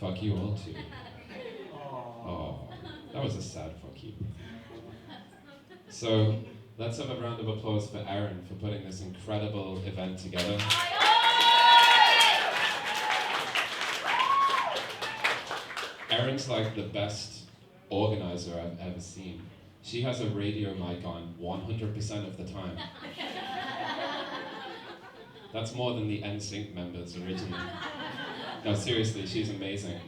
Fuck you all too. Oh, that was a sad fuck you. So, let's have a round of applause for Aaron for putting this incredible event together. Erin's like the best organizer I've ever seen. She has a radio mic on 100% of the time. That's more than the NSYNC members originally. No, seriously, she's amazing.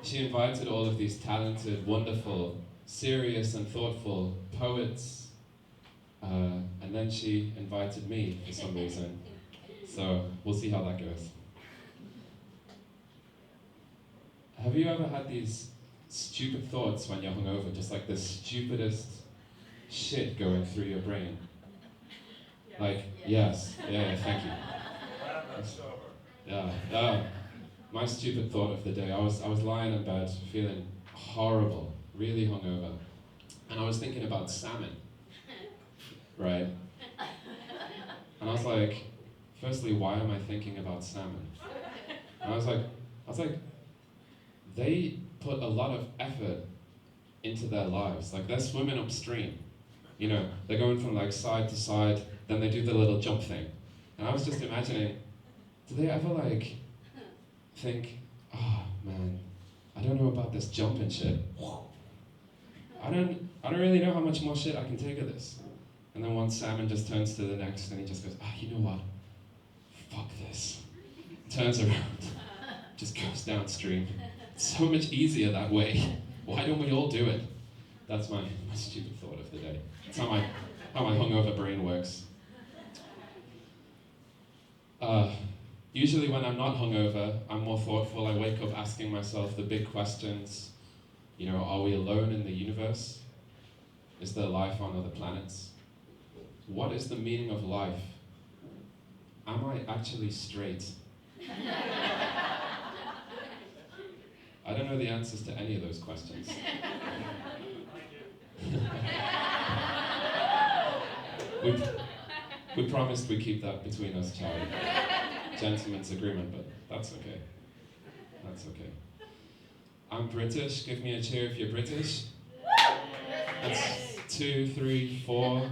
She invited all of these talented, wonderful, serious and thoughtful poets, and then she invited me for some reason. So we'll see how that goes. Have you ever had these stupid thoughts when you're hungover, just like the stupidest shit going through your brain? Like, yes, yeah, thank you. Yeah, my stupid thought of the day, I was lying in bed feeling horrible, really hungover, and I was thinking about salmon, right? And I was like, firstly, why am I thinking about salmon? And I was like, they put a lot of effort into their lives. Like, they're swimming upstream. You know, they're going from like side to side, then they do the little jump thing. And I was just imagining, do they ever like think, oh man, I don't know about this jumping shit. I don't really know how much more shit I can take of this. And then one salmon just turns to the next and he just goes, you know what? Fuck this. Turns around, just goes downstream. It's so much easier that way. Why don't we all do it? That's my stupid thought of the day. That's how my hungover brain works. Usually when I'm not hungover, I'm more thoughtful. I wake up asking myself the big questions. You know, are we alone in the universe? Is there life on other planets? What is the meaning of life? Am I actually straight? I don't know the answers to any of those questions. we promised we'd keep that between us, Charlie. Gentleman's agreement, but that's okay. That's okay. I'm British. Give me a cheer if you're British. That's 2, 3, 4.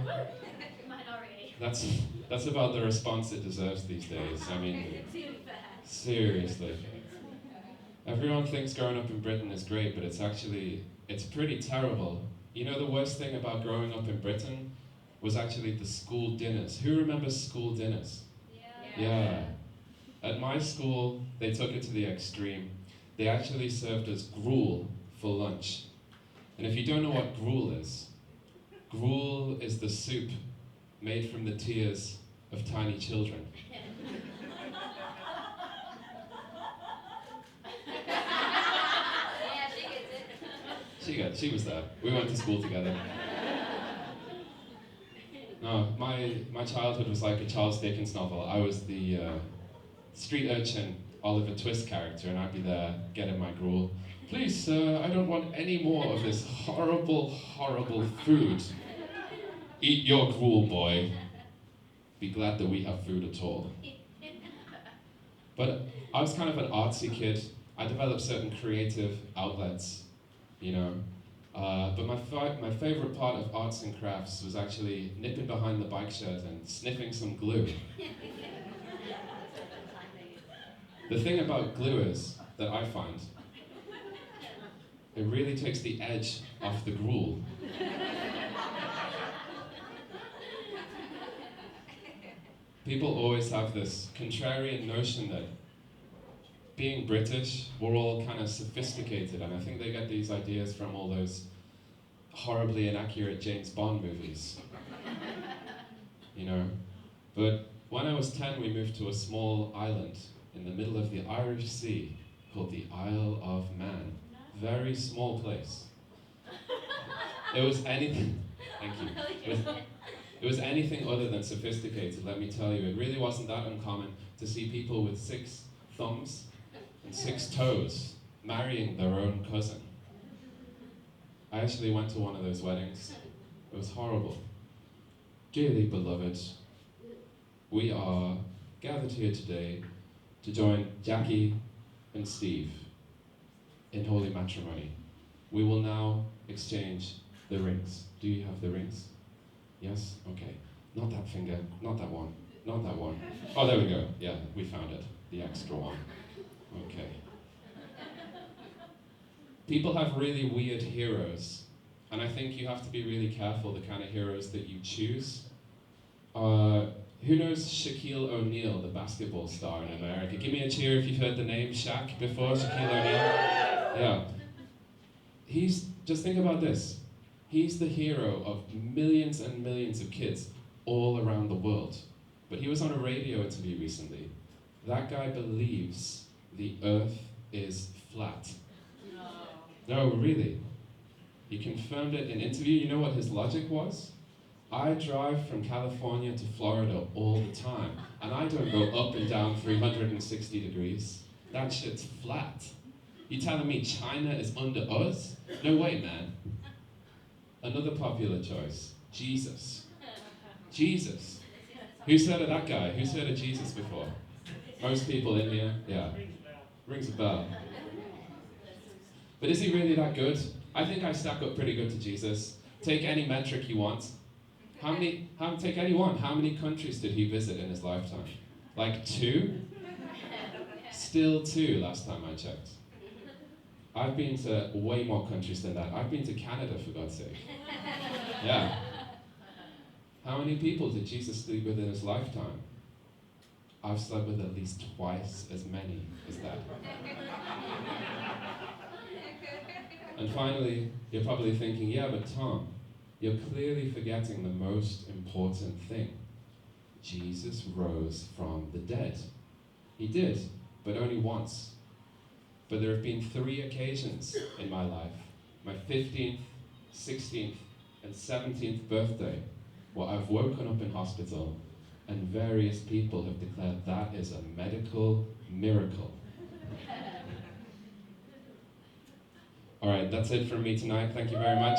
Minority. That's about the response it deserves these days. I mean, seriously. Everyone thinks growing up in Britain is great, but it's pretty terrible. You know, the worst thing about growing up in Britain was actually the school dinners. Who remembers school dinners? Yeah. At my school, they took it to the extreme. They actually served us gruel for lunch. And if you don't know what gruel is the soup made from the tears of tiny children. She was there. We went to school together. No, my childhood was like a Charles Dickens novel. I was the street urchin Oliver Twist character, and I'd be there getting my gruel. Please, sir, I don't want any more of this horrible, horrible food. Eat your gruel, boy. Be glad that we have food at all. But I was kind of an artsy kid. I developed certain creative outlets, you know. But my favorite part of arts and crafts was actually nipping behind the bike shed and sniffing some glue. The thing about glue is that I find it really takes the edge off the gruel. People always have this contrarian notion that being British, we're all kind of sophisticated, and I think they get these ideas from all those horribly inaccurate James Bond movies. You know? But when I was 10, we moved to a small island in the middle of the Irish Sea called the Isle of Man. Very small place. It was anything, thank you. It was anything other than sophisticated, let me tell you. It really wasn't that uncommon to see people with 6 thumbs and 6 toes marrying their own cousin. I actually went to one of those weddings. It was horrible. Dearly beloved, we are gathered here today to join Jackie and Steve in holy matrimony. We will now exchange the rings. Do you have the rings? Yes? Okay. Not that finger, not that one, not that one. Oh, there we go. Yeah, we found it. The extra one. Okay. People have really weird heroes, and I think you have to be really careful the kind of heroes that you choose. Who knows Shaquille O'Neal, the basketball star in America? Give me a cheer if you've heard the name Shaq before, Shaquille O'Neal. Yeah. Just think about this. He's the hero of millions and millions of kids all around the world. But he was on a radio interview recently. That guy believes the earth is flat. No, really. He confirmed it in an interview. You know what his logic was? I drive from California to Florida all the time, and I don't go up and down 360 degrees. That shit's flat. You telling me China is under us? No way, man. Another popular choice, Jesus. Jesus. Who's heard of that guy? Who's heard of Jesus before? Most people in here? Yeah. Rings a bell. But is he really that good? I think I stack up pretty good to Jesus. Take any metric you want. Take any one. How many countries did he visit in his lifetime? Like 2? Still 2 last time I checked. I've been to way more countries than that. I've been to Canada, for God's sake. Yeah. How many people did Jesus sleep with in his lifetime? I've slept with at least twice as many as that. And finally, you're probably thinking, yeah, but Tom, you're clearly forgetting the most important thing. Jesus rose from the dead. He did, but only once. But there have been 3 occasions in my life, my 15th, 16th, and 17th birthday, where I've woken up in hospital and various people have declared that is a medical miracle. All right, that's it from me tonight. Thank you very much.